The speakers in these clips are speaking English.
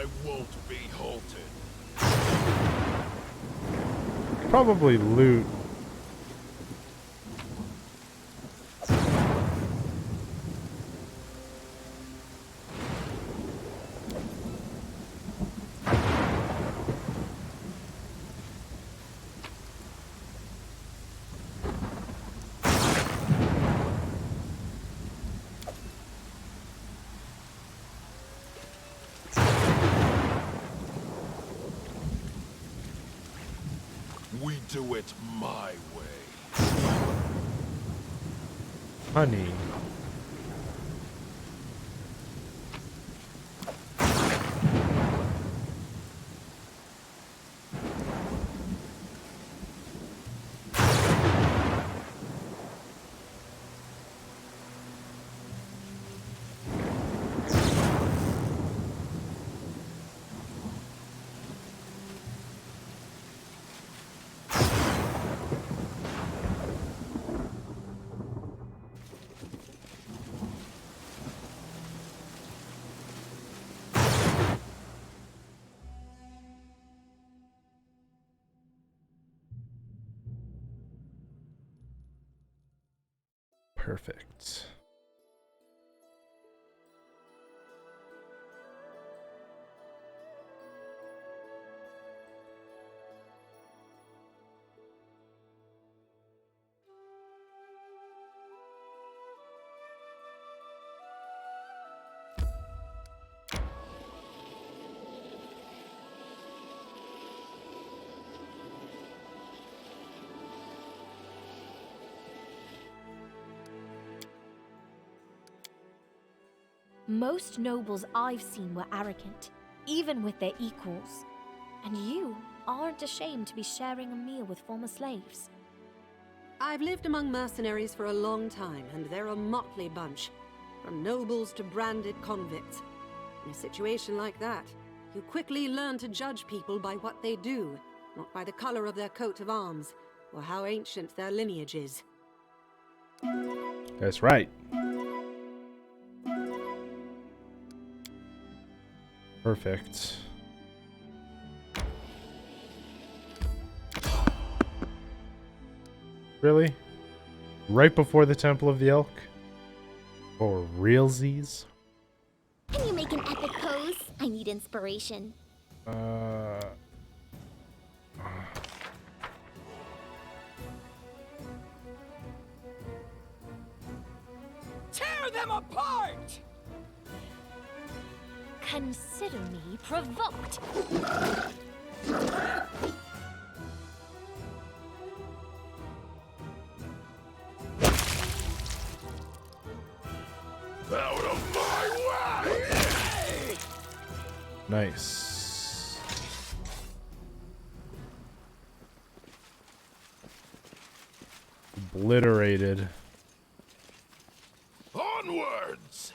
I won't be halted. Probably loot. We do it my way. Honey. Perfect. Most nobles I've seen were arrogant, even with their equals. And you aren't ashamed to be sharing a meal with former slaves. I've lived among mercenaries for a long time, and they're a motley bunch. From nobles to branded convicts. In a situation like that, you quickly learn to judge people by what they do, not by the color of their coat of arms, or how ancient their lineage is. That's right. Perfect. Really? Right before the Temple of the Elk? For realsies? Can you make an epic pose? I need inspiration. Tear them apart! Consider me provoked. Out of my way! Nice. Obliterated. Onwards!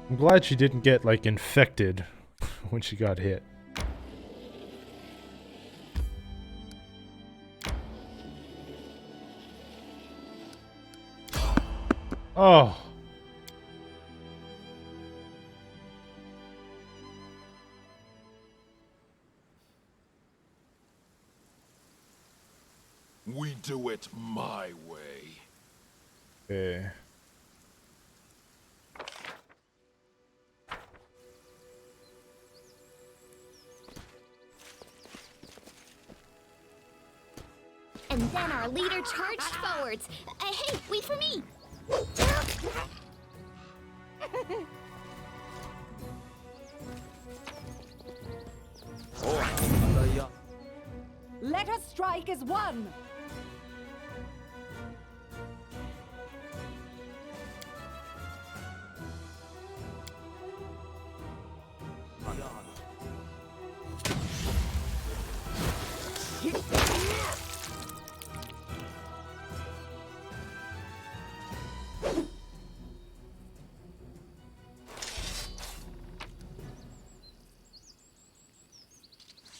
I'm glad she didn't get, like, infected when she got hit. Oh! We do it my way. Okay. And then our leader charged forwards. Hey, wait for me! Let us strike as one!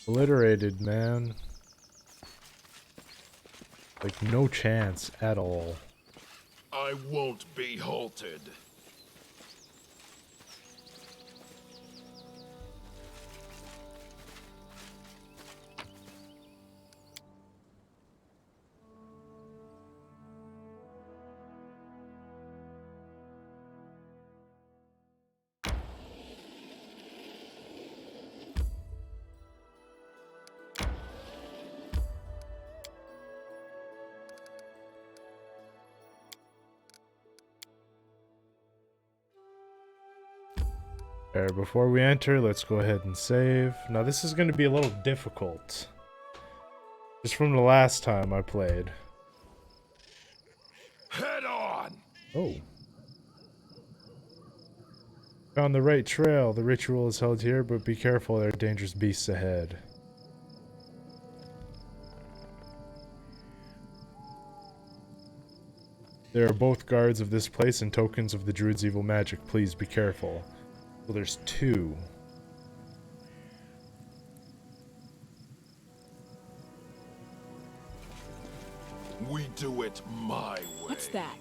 Obliterated, man. Like, no chance at all. I won't be halted. Alright, before we enter, let's go ahead and save. Now this is going to be a little difficult. Just from the last time I played. Head on! Oh. Found the right trail. The ritual is held here, but be careful, there are dangerous beasts ahead. There are both guards of this place and tokens of the druid's evil magic. Please be careful. Well, there's two. We do it my way. What's that?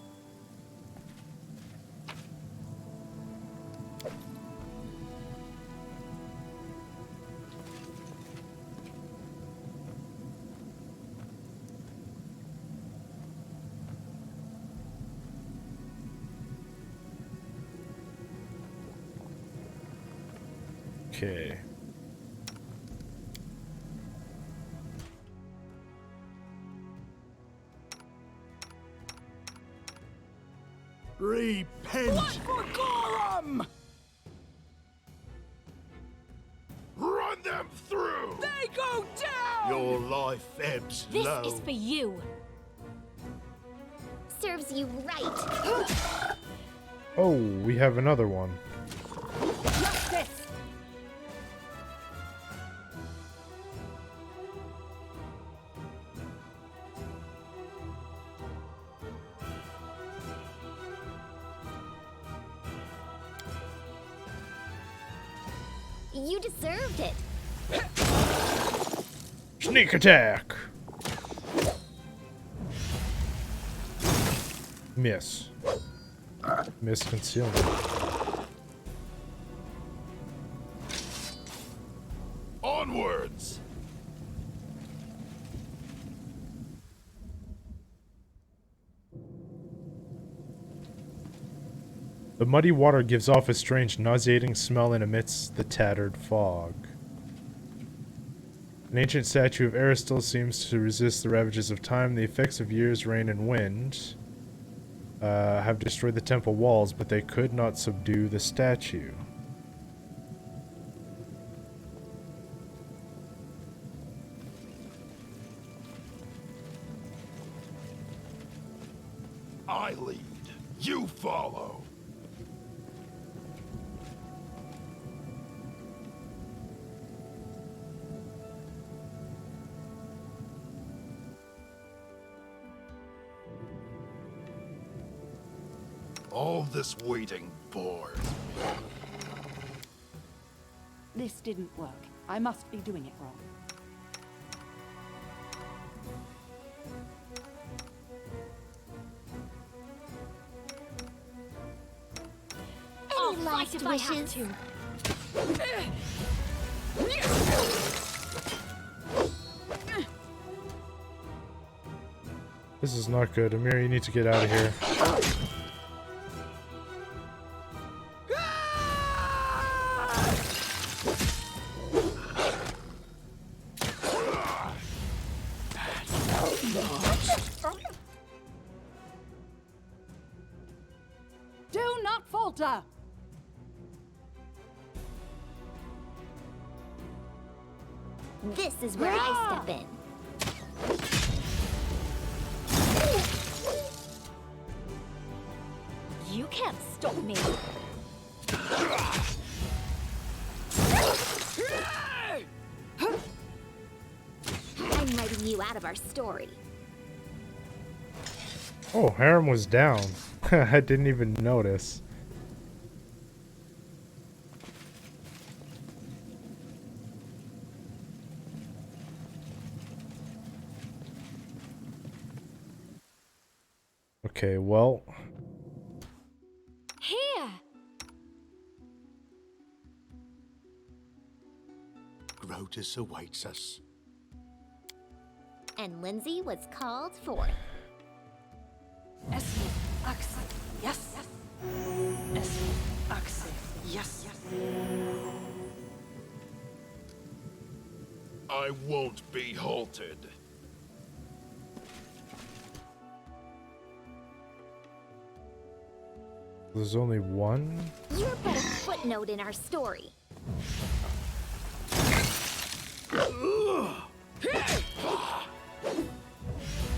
Okay. Repent! For Gorham! Run them through! They go down! Your life ebbs This low. is for you. Serves you right. Oh, we have another one. Justice! You deserved it. Sneak attack! Miss. Miss concealment. Onwards! The muddy water gives off a strange nauseating smell and emits the tattered fog. An ancient statue of Aristotle seems to resist the ravages of time. The effects of years, rain, and wind have destroyed the temple walls, but they could not subdue the statue. I lead. You follow. All this waiting bores me. This didn't work. I must be doing it wrong. I'll Any fight last if I have wishes? to. This is not good. Amir, you need to get out of here. Do not falter! This is where I step in. You can't stop me. I'm writing you out of our story. Oh, Harem was down. I didn't even notice. Okay, well, Here! Grotus awaits us. And Lindsay was called forth. Esme, Axe. Yes. Esme, Axe. Yes. I won't be halted. there's only one? You're but a footnote in our story.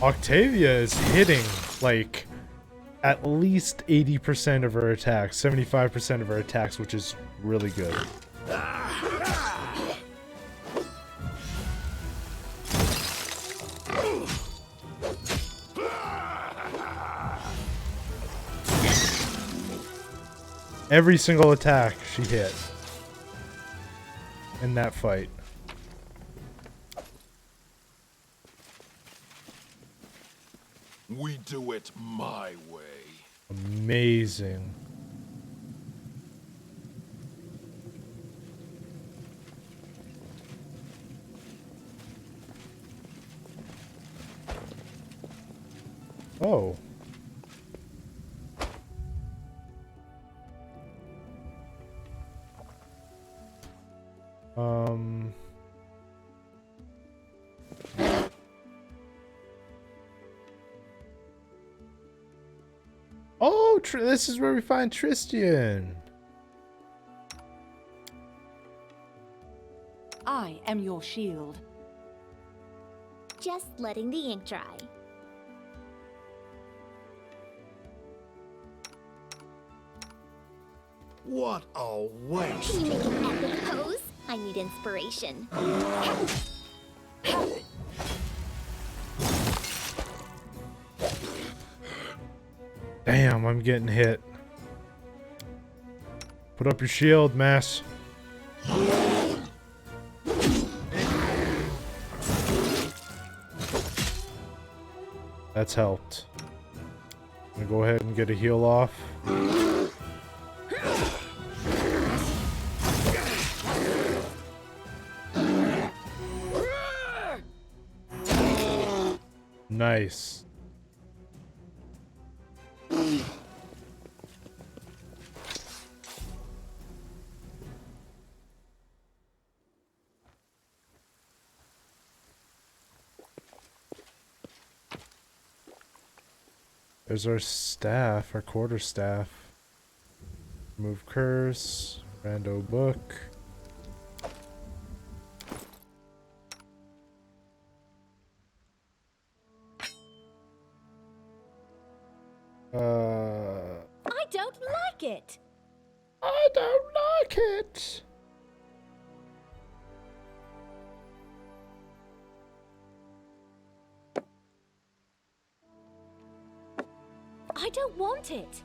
Octavia is hitting, like, at least 80% of her attacks, 75% of her attacks, which is really good. Every single attack she hit in that fight. We do it my way. Amazing. Oh. Oh, this is where we find Tristian. I am your shield. Just letting the ink dry. What a waste. Can you make an epic pose? I need inspiration. Damn, I'm getting hit. Put up your shield, Mass. That's helped. I'm gonna go ahead and get a heal off. Nice. There's our staff, our quarterstaff. Remove curse, rando book. I don't like it! I don't like it. I don't want it!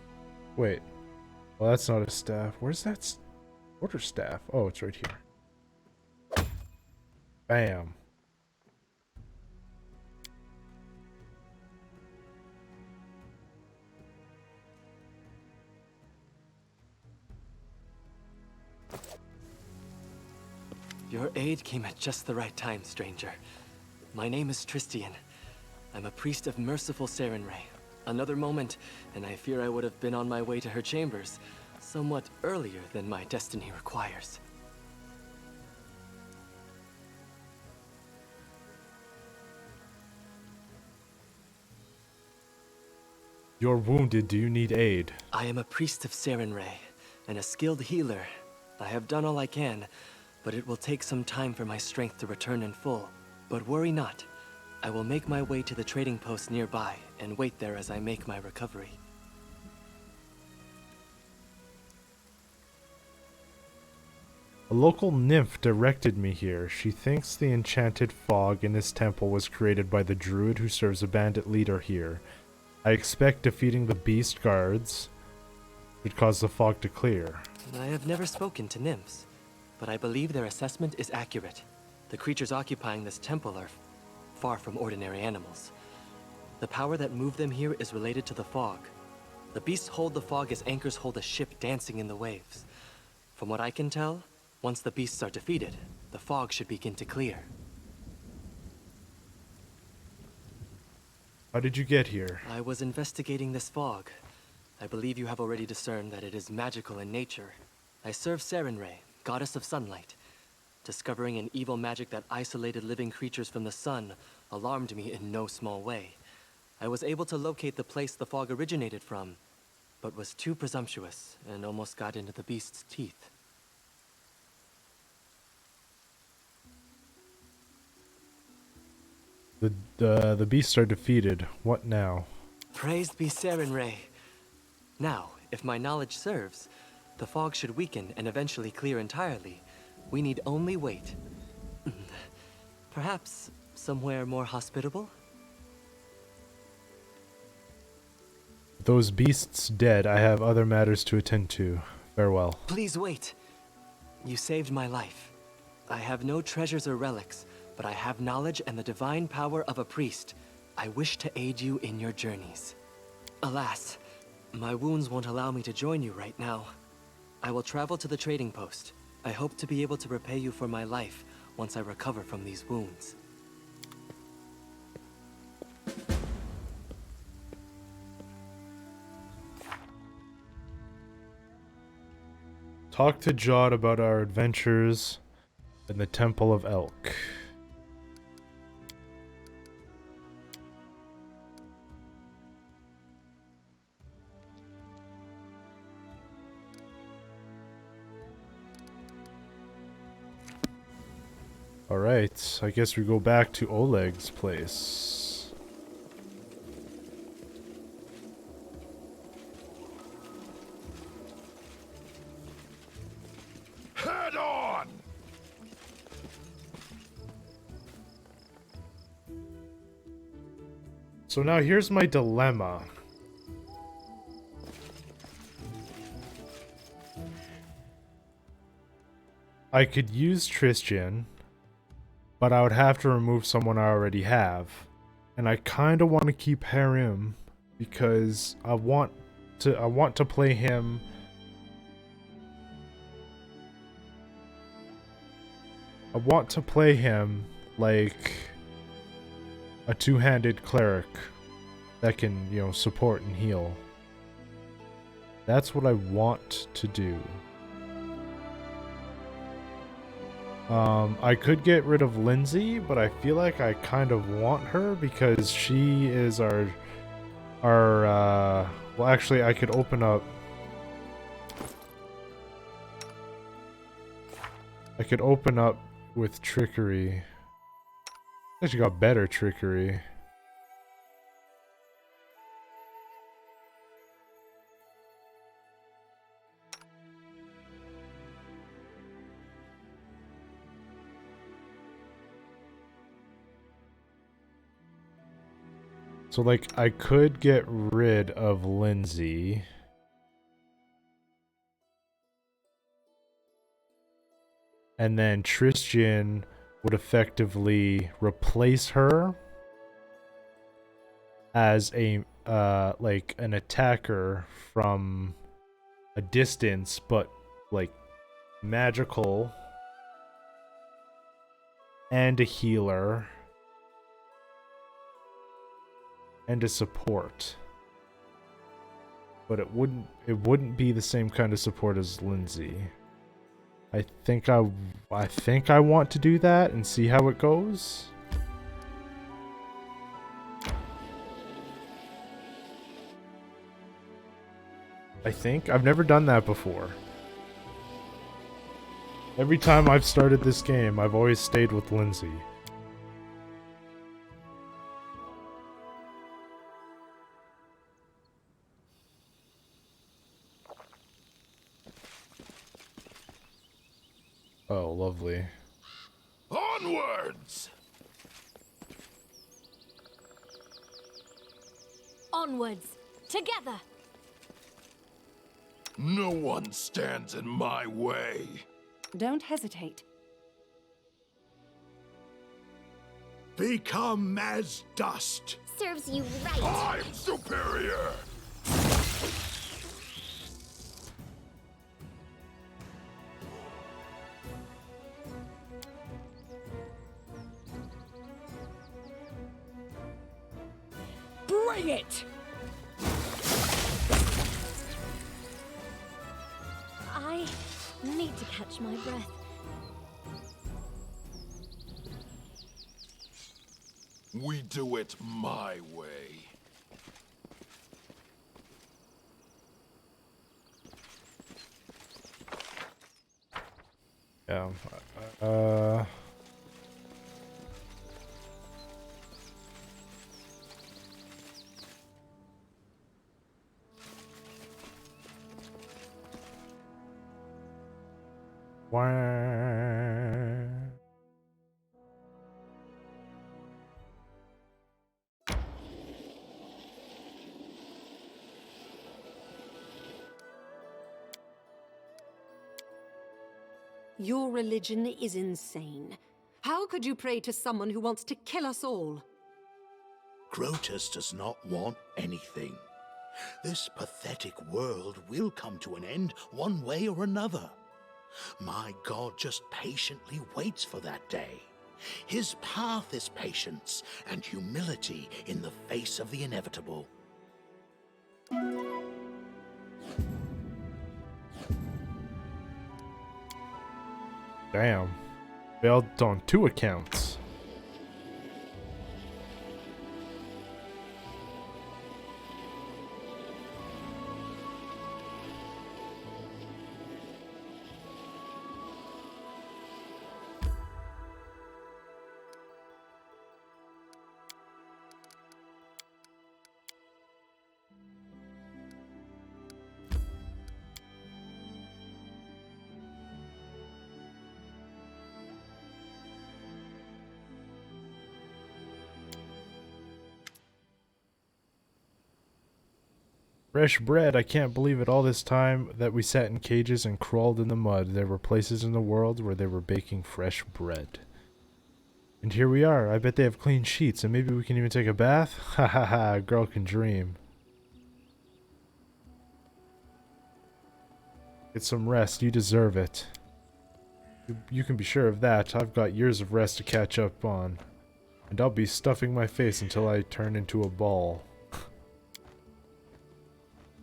Wait. Well, that's not a staff. Where's that quarterstaff? Oh, it's right here. Bam. Your aid came at just the right time, stranger. My name is Tristian. I'm a priest of merciful Sarenrae. Another moment, and I fear I would have been on my way to her chambers, somewhat earlier than my destiny requires. You're wounded. Do you need aid? I am a priest of Sarenrae, and a skilled healer. I have done all I can, but it will take some time for my strength to return in full. But worry not. I will make my way to the trading post nearby and wait there as I make my recovery. A local nymph directed me here. She thinks the enchanted fog in this temple was created by the druid who serves a bandit leader here. I expect defeating the beast guards would cause the fog to clear. I have never spoken to nymphs, but I believe their assessment is accurate. The creatures occupying this temple are far from ordinary animals. The power that moved them here is related to the fog. The beasts hold the fog as anchors hold a ship dancing in the waves. From what I can tell, once the beasts are defeated, the fog should begin to clear. How did you get here? I was investigating this fog. I believe you have already discerned that it is magical in nature. I serve Sarenrae, goddess of sunlight. Discovering an evil magic that isolated living creatures from the sun alarmed me in no small way. I was able to locate the place the fog originated from, but was too presumptuous and almost got into the beast's teeth. The beasts are defeated. What now? Praised be Sarenrae. Now, if my knowledge serves, the fog should weaken and eventually clear entirely. We need only wait. Perhaps somewhere more hospitable? Those beasts dead, I have other matters to attend to. Farewell. Please wait. You saved my life. I have no treasures or relics, but I have knowledge and the divine power of a priest. I wish to aid you in your journeys. Alas, my wounds won't allow me to join you right now. I will travel to the trading post. I hope to be able to repay you for my life once I recover from these wounds. Talk to Jod about our adventures in the Temple of Elk. Alright, I guess we go back to Oleg's place. Head on! So now here's my dilemma. I could use Tristian, but I would have to remove someone I already have. And I kind of want to keep Harim because I want to play him like a two-handed cleric that can, you know, support and heal. That's what I want to do. I could get rid of Lindsay, but I feel like I kind of want her because she is our well, actually I could open up with trickery. I actually got better trickery. So, like, I could get rid of Lindsay. And then Tristian would effectively replace her as a, like, an attacker from a distance, but, like, magical. And a healer. And a support, but it wouldn't be the same kind of support as Lindsay. I think I want to do that and see how it goes. I think I've never done that before. Every time I've started this game, I've always stayed with Lindsay. Oh, lovely. Onwards! Onwards! Together! No one stands in my way. Don't hesitate. Become as dust. serves you right. I'm superior! Bring it! I need to catch my breath. We do it my way. Yeah. Wah. Your religion is insane. How could you pray to someone who wants to kill us all? Crotus does not want anything. This pathetic world will come to an end one way or another. My God just patiently waits for that day. His path is patience and humility in the face of the inevitable. Damn. Failed on 2 accounts. Fresh bread. I can't believe it. All this time that we sat in cages and crawled in the mud, there were places in the world where they were baking fresh bread. And here we are. I bet they have clean sheets, and maybe we can even take a bath? Ha ha ha, a girl can dream. Get some rest. You deserve it. You can be sure of that. I've got years of rest to catch up on. And I'll be stuffing my face until I turn into a ball.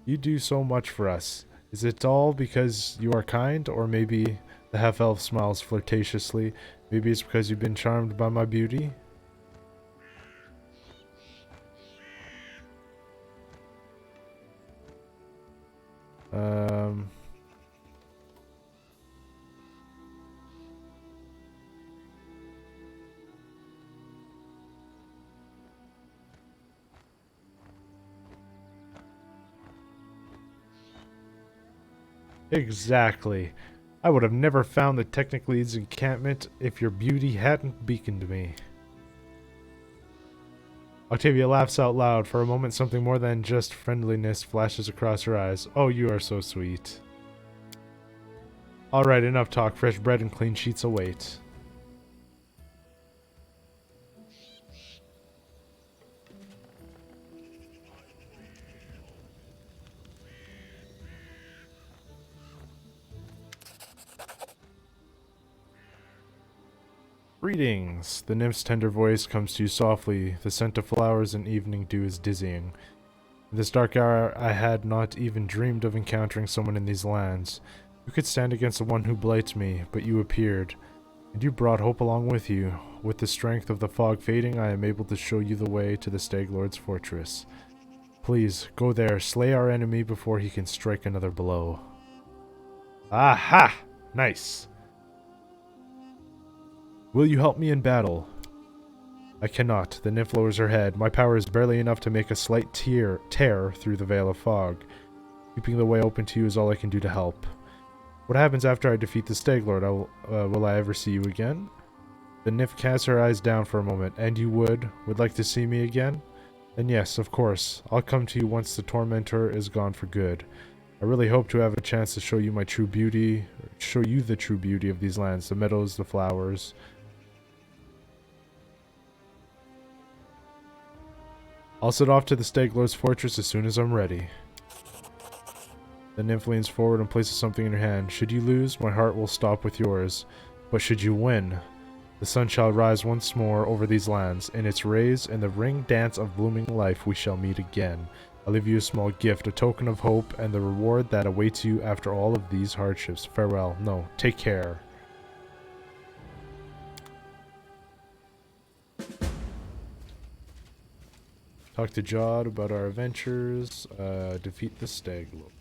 You do so much for us. Is it all because you are kind? Or maybe the half-elf smiles flirtatiously. Maybe it's because you've been charmed by my beauty? Exactly. I would have never found the Technicleads encampment if your beauty hadn't beaconed me. Octavia laughs out loud. For a moment, something more than just friendliness flashes across her eyes. Oh, you are so sweet. Alright, enough talk. Fresh bread and clean sheets await. Greetings. The nymph's tender voice comes to you softly. The scent of flowers and evening dew is dizzying. In this dark hour, I had not even dreamed of encountering someone in these lands. You could stand against the one who blights me, but you appeared. And you brought hope along with you. With the strength of the fog fading, I am able to show you the way to the Stag Lord's fortress. Please, go there, slay our enemy before he can strike another blow. Aha! Nice. Will you help me in battle? I cannot. The nymph lowers her head. My power is barely enough to make a slight tear through the veil of fog. Keeping the way open to you is all I can do to help. What happens after I defeat the Stag Lord? Will I ever see you again? The nymph casts her eyes down for a moment. And you would like to see me again? Then yes, of course. I'll come to you once the tormentor is gone for good. I really hope to have a chance to show you my true beauty, show you the true beauty of these lands, the meadows, the flowers. I'll set off to the Stag Lord's fortress as soon as I'm ready. The nymph leans forward and places something in her hand. Should you lose, my heart will stop with yours. But should you win, the sun shall rise once more over these lands. In its rays, in the ring dance of blooming life, we shall meet again. I'll leave you a small gift, a token of hope, and the reward that awaits you after all of these hardships. Farewell. No, take care. Talk to Jod about our adventures. Defeat the Stag Lord.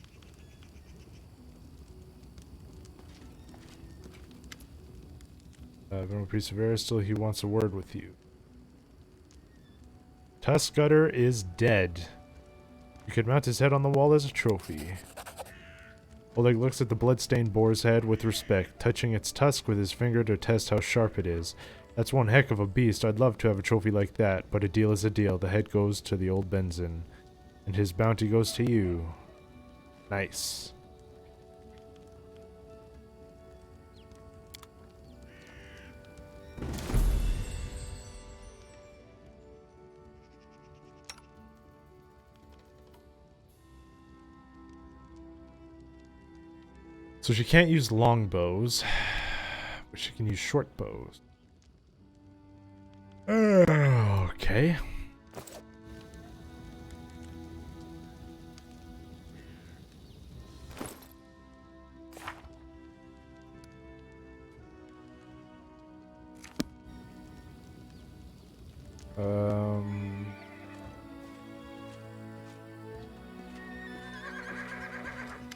Venerable Priest of Aristil, he wants a word with you. Tuskgutter is dead. You could mount his head on the wall as a trophy. Oleg looks at the blood-stained boar's head with respect, touching its tusk with his finger to test how sharp it is. That's one heck of a beast. I'd love to have a trophy like that, but a deal is a deal. The head goes to the old Benzin, and his bounty goes to you. Nice. So she can't use long bows, but she can use short bows. Okay.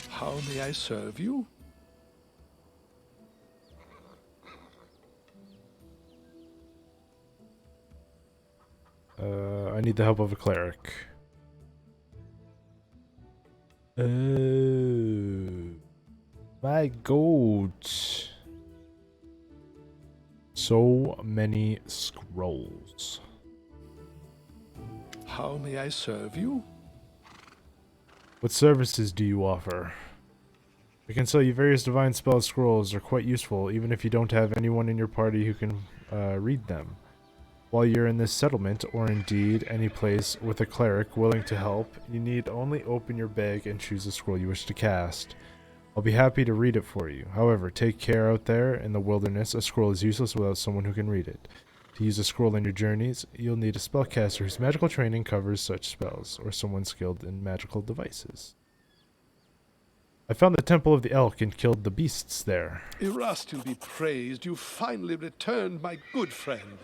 How may I serve you? I need the help of a cleric. Oh, my goat. So many scrolls. How may I serve you? What services do you offer? We can sell you various divine spell scrolls. They're quite useful, even if you don't have anyone in your party who can read them. While you're in this settlement, or indeed any place with a cleric willing to help, you need only open your bag and choose the scroll you wish to cast. I'll be happy to read it for you. However, take care out there in the wilderness. A scroll is useless without someone who can read it. To use a scroll on your journeys, you'll need a spellcaster whose magical training covers such spells, or someone skilled in magical devices. I found the Temple of the Elk and killed the beasts there. Erastil be praised, you finally returned, my good friend.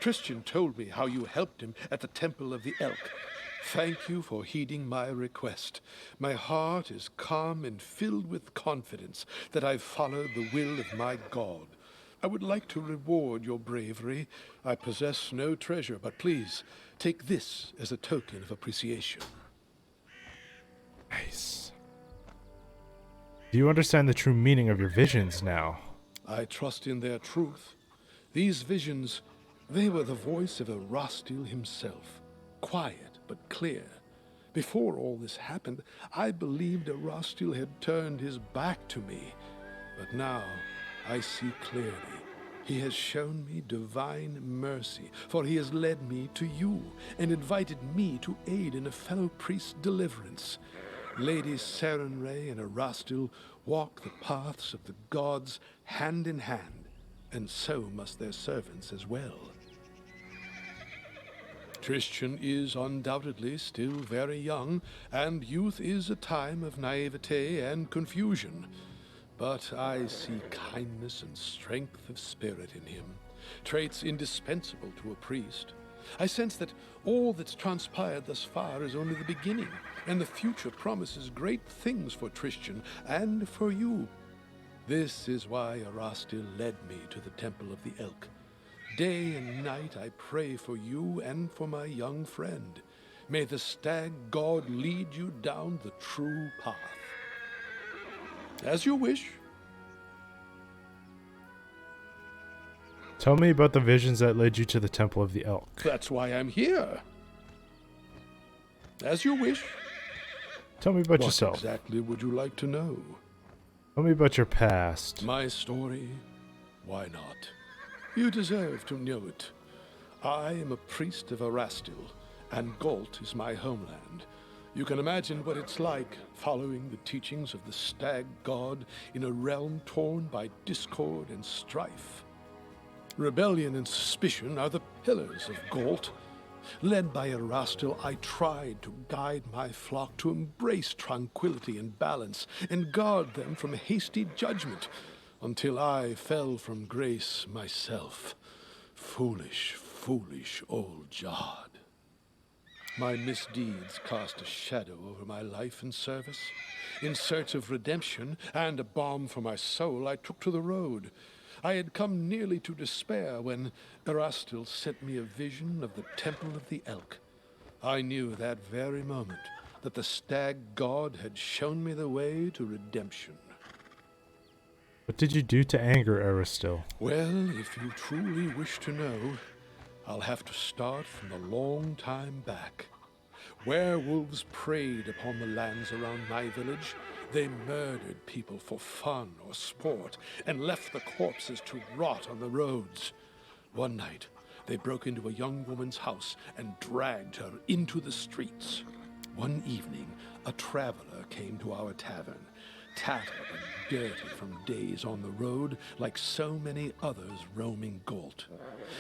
Christian told me how you helped him at the Temple of the Elk. Thank you for heeding my request. My heart is calm and filled with confidence that I've followed the will of my God. I would like to reward your bravery. I possess no treasure, but please, take this as a token of appreciation. Nice. Do you understand the true meaning of your visions now? I trust in their truth. These visions, they were the voice of Erastil himself, quiet but clear. Before all this happened, I believed Erastil had turned his back to me. But now, I see clearly. He has shown me divine mercy, for he has led me to you and invited me to aid in a fellow priest's deliverance. Lady Sarenrae and Erastil walk the paths of the gods hand in hand, and so must their servants as well. Christian is undoubtedly still very young, and youth is a time of naivete and confusion. But I see kindness and strength of spirit in him, traits indispensable to a priest. I sense that all that's transpired thus far is only the beginning, and the future promises great things for Christian and for you. This is why Erastil led me to the Temple of the Elk. Day and night I pray for you and for my young friend. May the stag god lead you down the true path. As you wish. Tell me about the visions that led you to the Temple of the Elk. That's why I'm here. As you wish. Tell me about What yourself. exactly would you like to know? Tell me about your past. My story? Why not? You deserve to know it. I am a priest of Erastil, and Galt is my homeland. You can imagine what it's like following the teachings of the stag god in a realm torn by discord and strife. Rebellion and suspicion are the pillars of Galt. Led by Erastil, I tried to guide my flock to embrace tranquility and balance, and guard them from hasty judgment, until I fell from grace myself. Foolish, foolish old Jod. My misdeeds cast a shadow over my life and service. In search of redemption and a balm for my soul, I took to the road. I had come nearly to despair when Erastil sent me a vision of the Temple of the Elk. I knew that very moment that the stag god had shown me the way to redemption. What did you do to anger Erastil? Well, if you truly wish to know, I'll have to start from a long time back. Werewolves preyed upon the lands around my village. They murdered people for fun or sport and left the corpses to rot on the roads. One night, they broke into a young woman's house and dragged her into the streets. One evening, a traveler came to our tavern, tattered and dirty from days on the road, like so many others roaming Galt.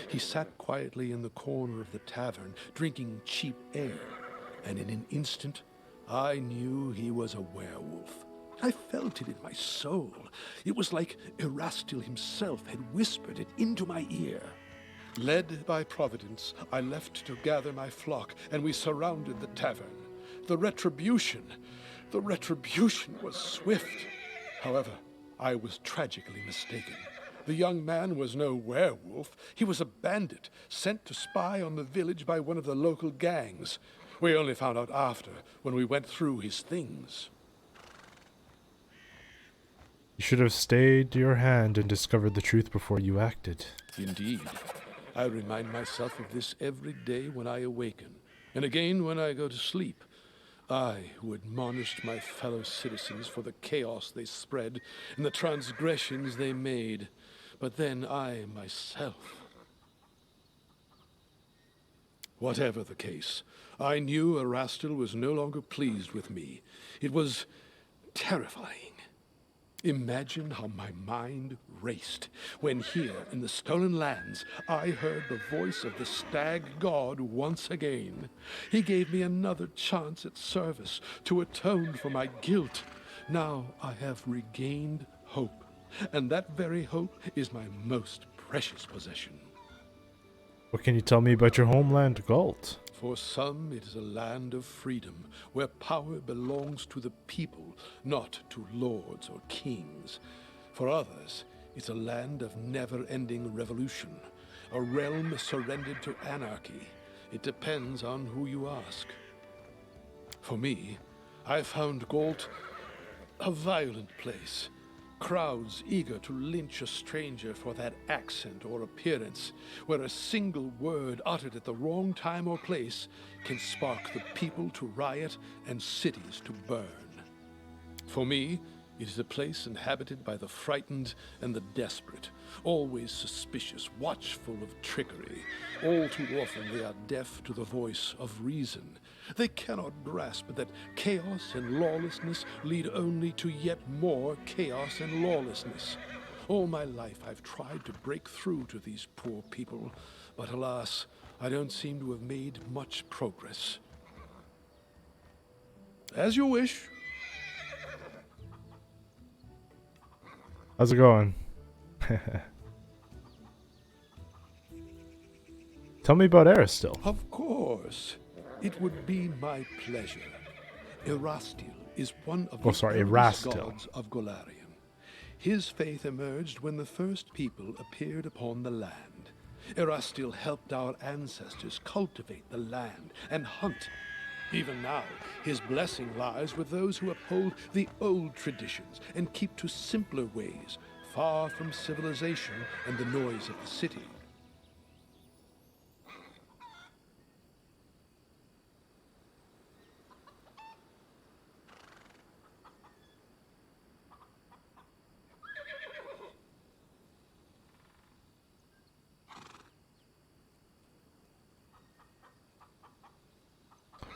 He sat quietly in the corner of the tavern, drinking cheap air, and in an instant, I knew he was a werewolf. I felt it in my soul. It was like Erastil himself had whispered it into my ear. Led by Providence, I left to gather my flock, and we surrounded the tavern. The retribution was swift. However, I was tragically mistaken. The young man was no werewolf. He was a bandit, sent to spy on the village by one of the local gangs. We only found out after, when we went through his things. You should have stayed your hand and discovered the truth before you acted. Indeed. I remind myself of this every day when I awaken, and again when I go to sleep. I, who admonished my fellow citizens for the chaos they spread and the transgressions they made, but then I myself. Whatever the case, I knew Erastil was no longer pleased with me. It was terrifying. Imagine how my mind raced when here in the Stolen Lands I heard the voice of the stag god once again. He gave me another chance at service to atone for my guilt. Now I have regained hope, and that very hope is my most precious possession. What can you tell me about your homeland, Galt? For some, it is a land of freedom, where power belongs to the people, not to lords or kings. For others, it's a land of never-ending revolution, a realm surrendered to anarchy. It depends on who you ask. For me, I found Galt a violent place. Crowds eager to lynch a stranger for that accent or appearance, where a single word uttered at the wrong time or place can spark the people to riot and cities to burn. For me, it is a place inhabited by the frightened and the desperate, always suspicious, watchful of trickery. All too often they are deaf to the voice of reason. They cannot grasp that chaos and lawlessness lead only to yet more chaos and lawlessness. All my life I've tried to break through to these poor people, but alas, I don't seem to have made much progress. As you wish. How's it going? Tell me about Erastil. Of course. It would be my pleasure. Erastil is one of the earliest gods of Golarion. His faith emerged when the first people appeared upon the land. Erastil helped our ancestors cultivate the land and hunt. Even now, his blessing lies with those who uphold the old traditions and keep to simpler ways, far from civilization and the noise of the city.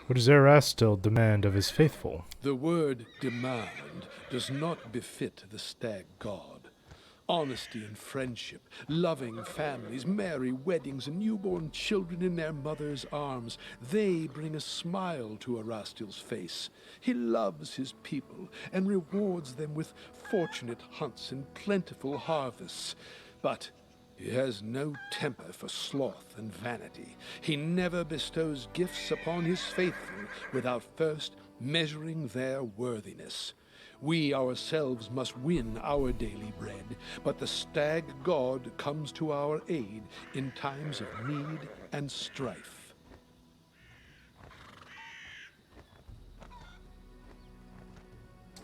What does Erastil demand of his faithful? The word demand does not befit the stag god. Honesty and friendship, loving families, merry weddings, and newborn children in their mother's arms, they bring a smile to Erastil's face. He loves his people and rewards them with fortunate hunts and plentiful harvests. But he has no temper for sloth and vanity. He never bestows gifts upon his faithful without first measuring their worthiness. We ourselves must win our daily bread, but the stag god comes to our aid in times of need and strife.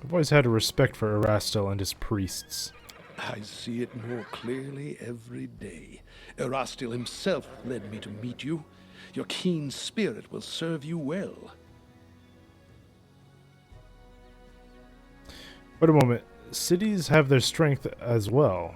I've always had a respect for Erastil and his priests. I see it more clearly every day. Erastil himself led me to meet you. Your keen spirit will serve you well. Wait a moment. Cities have their strength as well,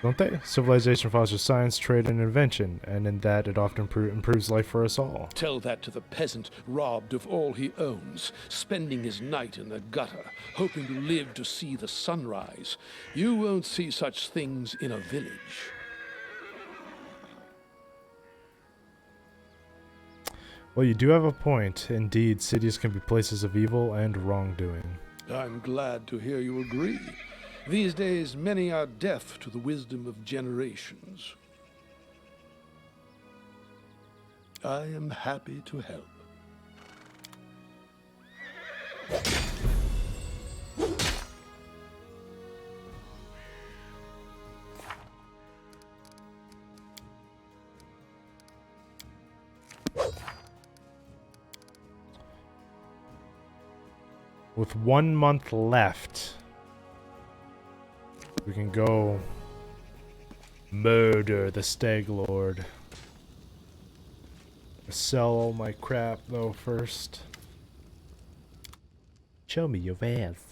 don't they? Civilization fosters science, trade, and invention, and in that it often improves life for us all. Tell that to the peasant robbed of all he owns, spending his night in the gutter, hoping to live to see the sunrise. You won't see such things in a village. Well, you do have a point. Indeed, cities can be places of evil and wrongdoing. I'm glad to hear you agree. These days, many are deaf to the wisdom of generations. I am happy to help. With 1 month left, we can go murder the Stag Lord. Sell all my crap though first. Show me your ass.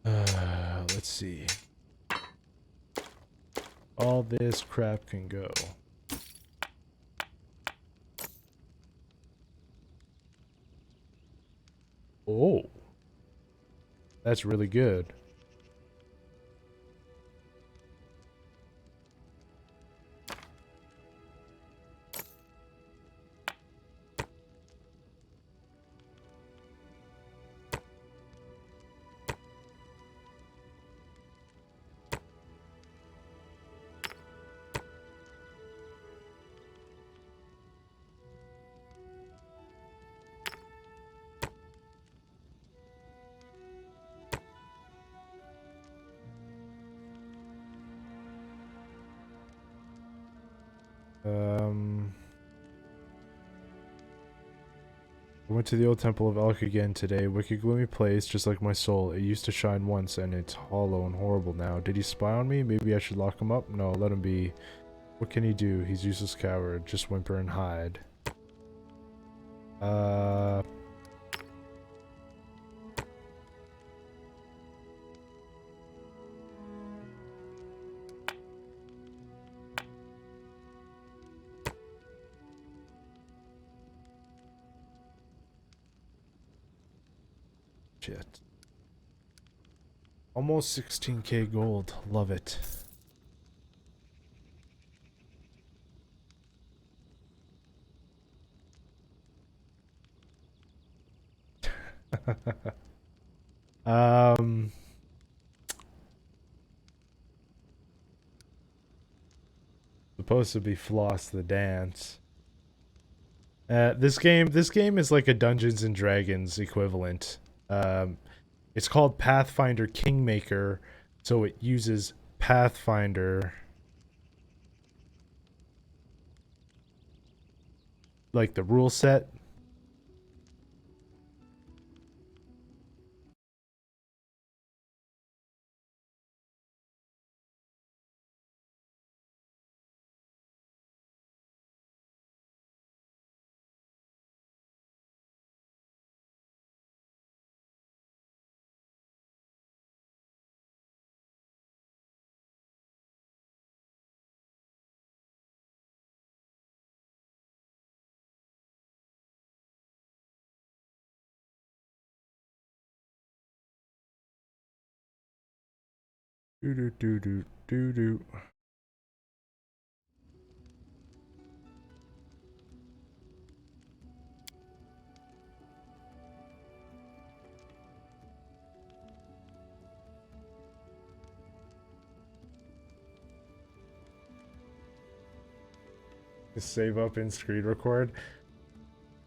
Let's see. All this crap can go. Oh. That's really good. I went to the old temple of Elk again today. Wicked gloomy place, just like my soul. It used to shine once, and it's hollow and horrible now. Did he spy on me? Maybe I should lock him up? No, let him be. What can he do? He's useless coward. Just whimper and hide. Shit. Almost 16k gold. Love it. Supposed to be Floss the Dance. This game is like a Dungeons and Dragons equivalent. It's called Pathfinder Kingmaker, so it uses Pathfinder, like the rule set. Do do do do do do. Save up in screen record.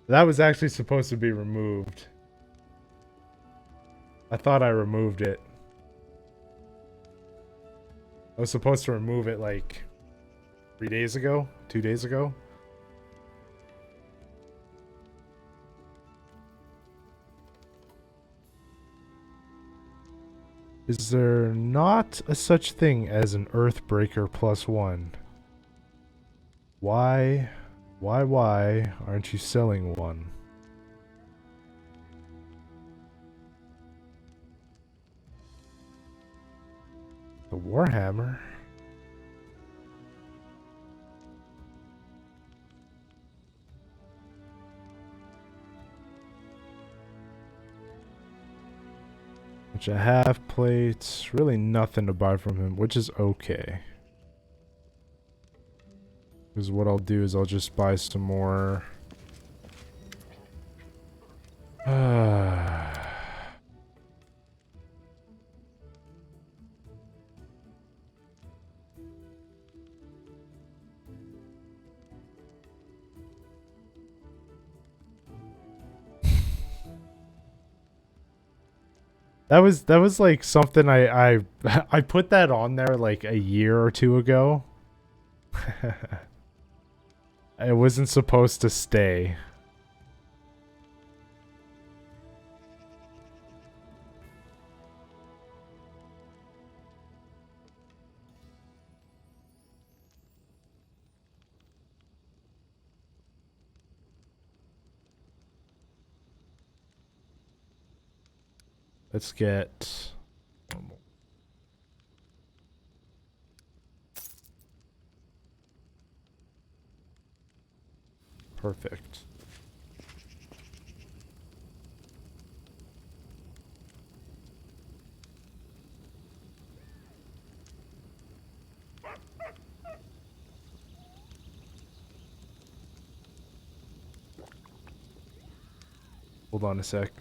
That was actually supposed to be removed. I thought I removed it. I was supposed to remove it like 3 days ago, 2 days ago. Is there not a such thing as an Earthbreaker +1? Why aren't you selling one? The Warhammer? Which I have plates, really nothing to buy from him, which is okay. Because what I'll do is I'll just buy some more. That was like something I I put that on there like a year or two ago. It wasn't supposed to stay. Let's get one more. Perfect. Hold on a sec.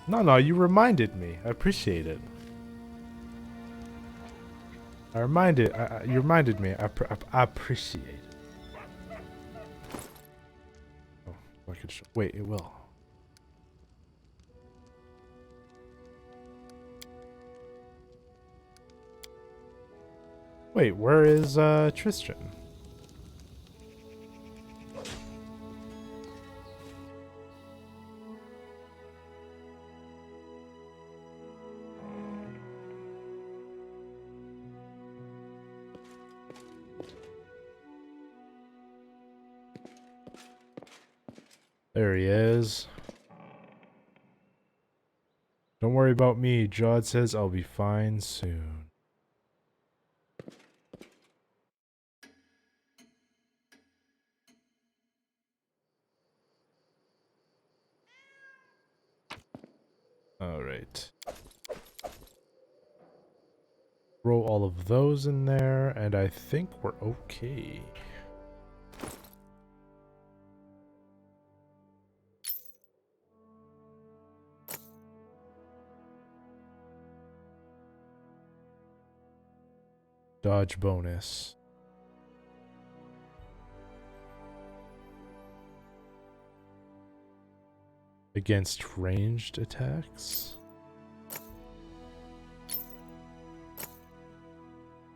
No, you reminded me. I appreciate it. You reminded me. I appreciate it. Oh, I could show. Wait, it will. Wait, where is Tristan? There he is. Don't worry about me. Jod says I'll be fine soon. All right. Throw all of those in there, and I think we're okay. Dodge bonus. Against ranged attacks?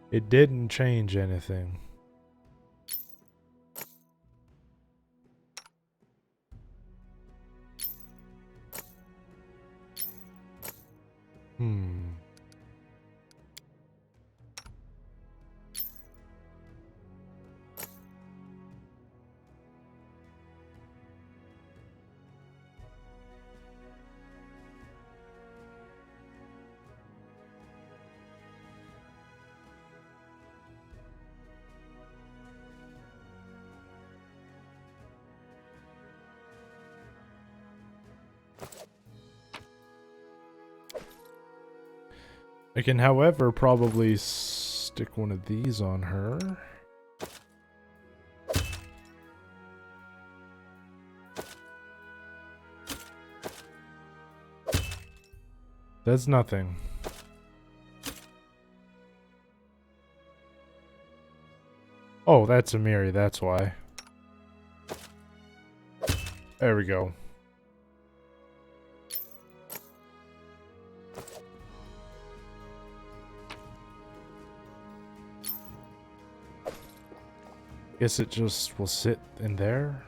It didn't change anything. I can, however, probably stick one of these on her. That's nothing. Oh, that's Amiri, that's why. There we go. Guess it just will sit in there.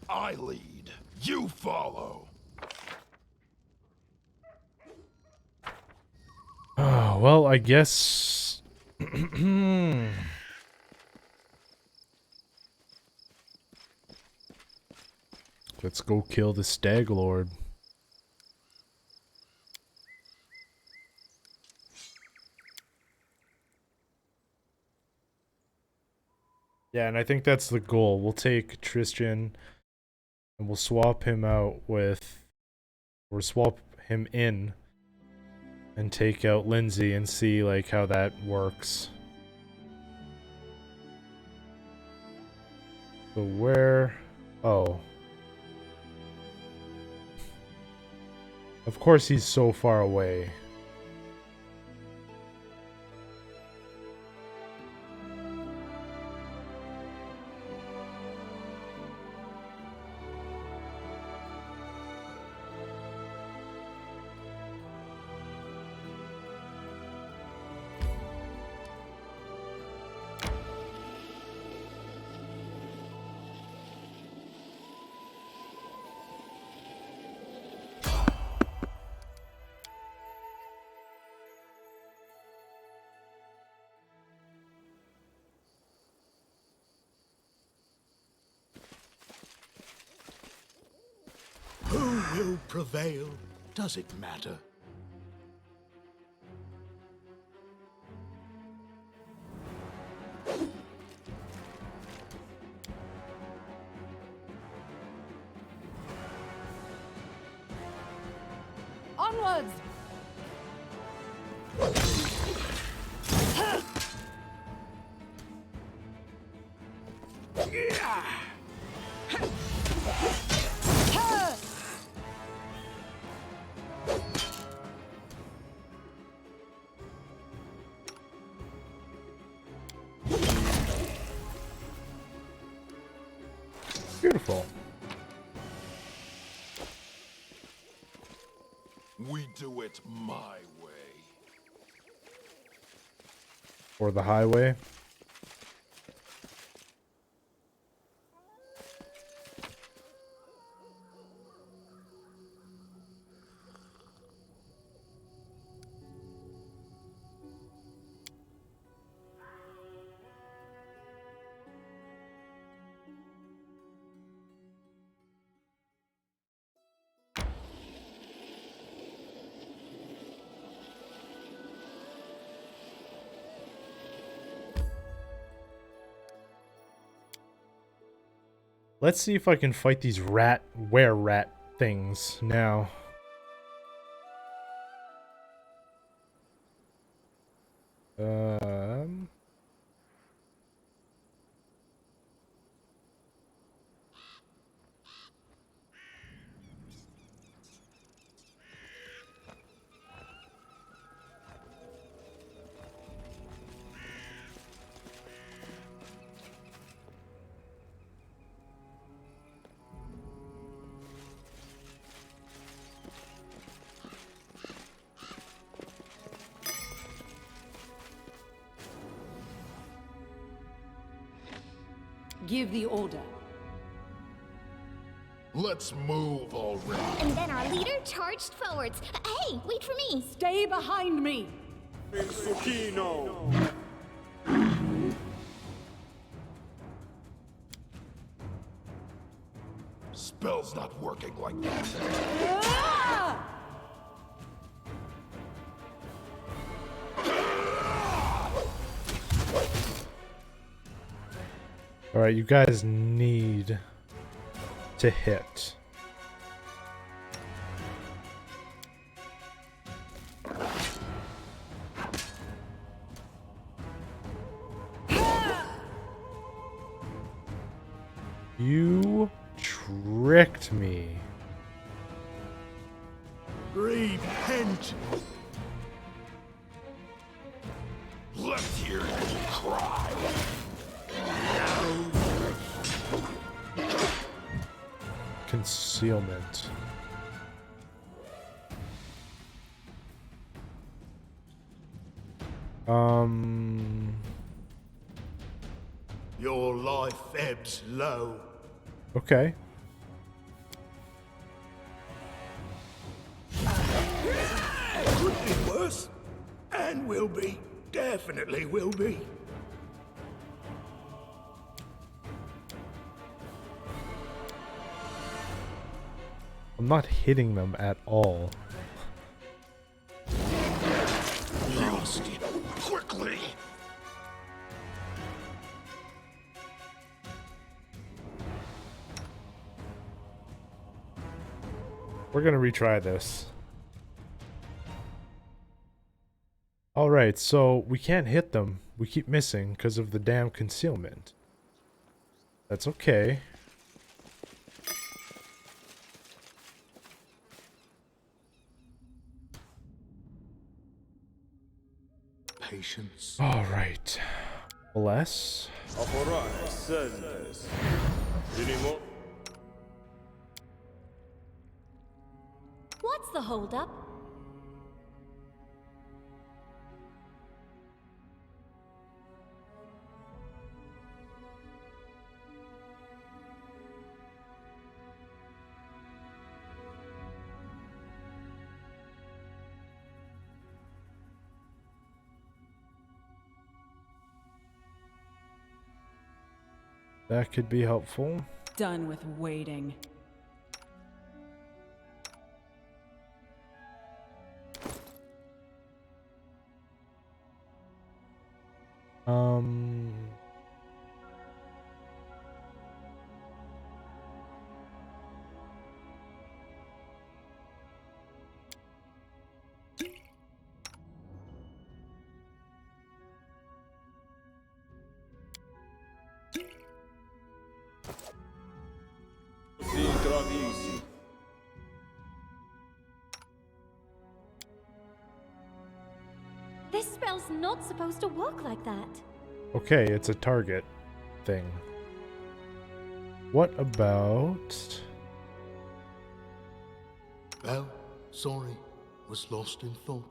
I lead, you follow. Oh, well, I guess... Let's go kill the Stag Lord. Yeah, and I think that's the goal. We'll take Tristan and we'll swap him out with... Or swap him in and take out Lindsay and see, like, how that works. So where... Oh. Of course he's so far away. Who will prevail? Does it matter? Onwards! Beautiful. We do it my way. Or the highway. Let's see if I can fight these were-rat things now. Give the order. Let's move already. And then our leader charged forwards. Hey, wait for me. Stay behind me! Spell's not working like that. Ah! Alright, you guys need to hit. You tricked me. Repent! Let's hear you cry. Concealment. Your life ebbs low. Okay. Could be worse. And will be. Definitely will be. I'm not hitting them at all. Lost it quickly. We're gonna retry this. Alright, so we can't hit them. We keep missing because of the damn concealment. That's okay. Patience. Alright. Bless. What's the holdup? That could be helpful. Done with waiting. This spell's not supposed to work like that. Okay, it's a target thing. What about... Well, sorry. Was lost in thought.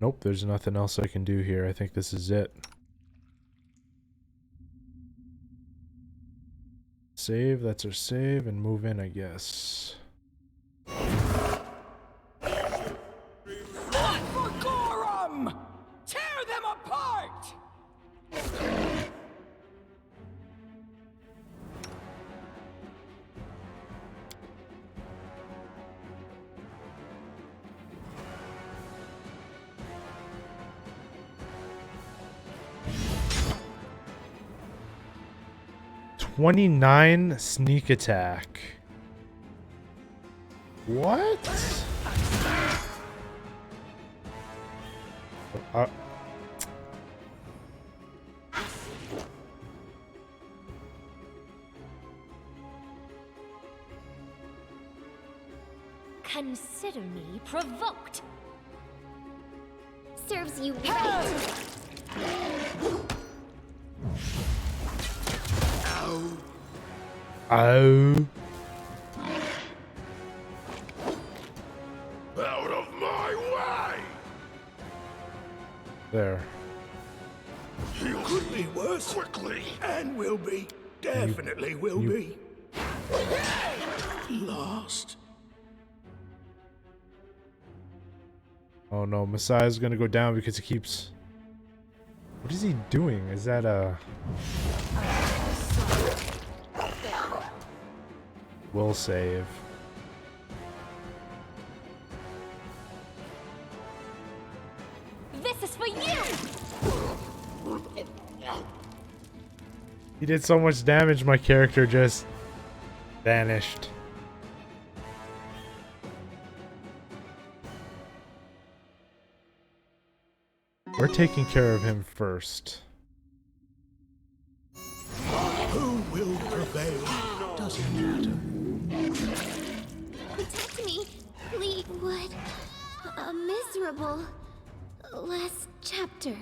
Nope, there's nothing else I can do here. I think this is it. Save, that's our save, and move in, I guess. Not for Gorum! Tear them apart! $29 sneak attack. What? Consider me provoked. Serves you right. Oh. Out of my way! There. Heal Could be worse. quickly. And will be. Definitely will you- be. Lost. Oh no, Messiah's gonna go down because he keeps... What is he doing? Is that a... Will save. This is for you! He did so much damage, my character just vanished. We're taking care of him first. Who will prevail? Doesn't matter. Protect me, Fleetwood. A miserable last chapter.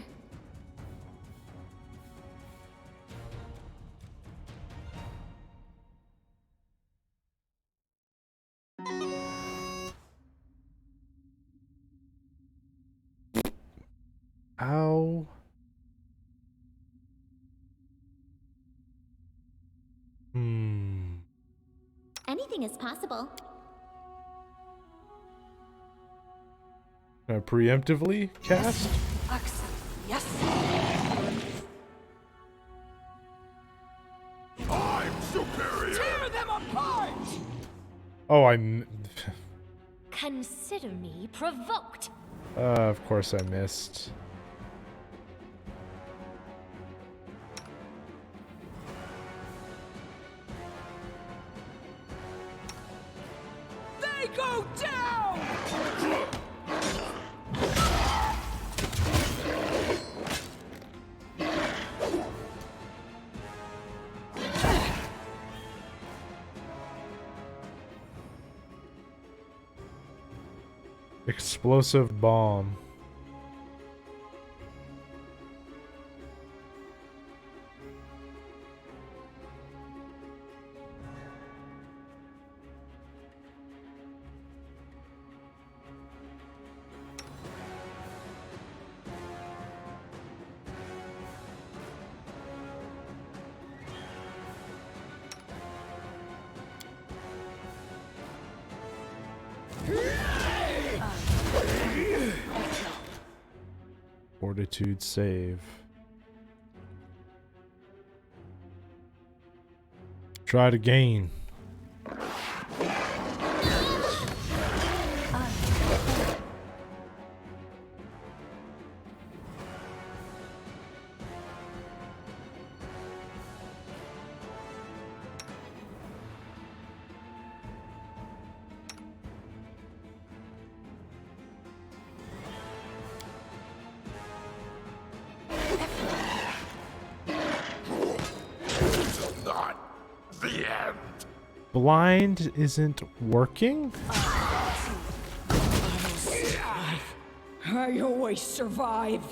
Ow. Anything is possible. Can I preemptively cast? Yes. I'm superior. Tear them apart! Oh, I'm. Consider me provoked. Of course I missed. They go down! Explosive bomb. Fortitude save. Try it again. Not the end. Blind isn't working? I always survive.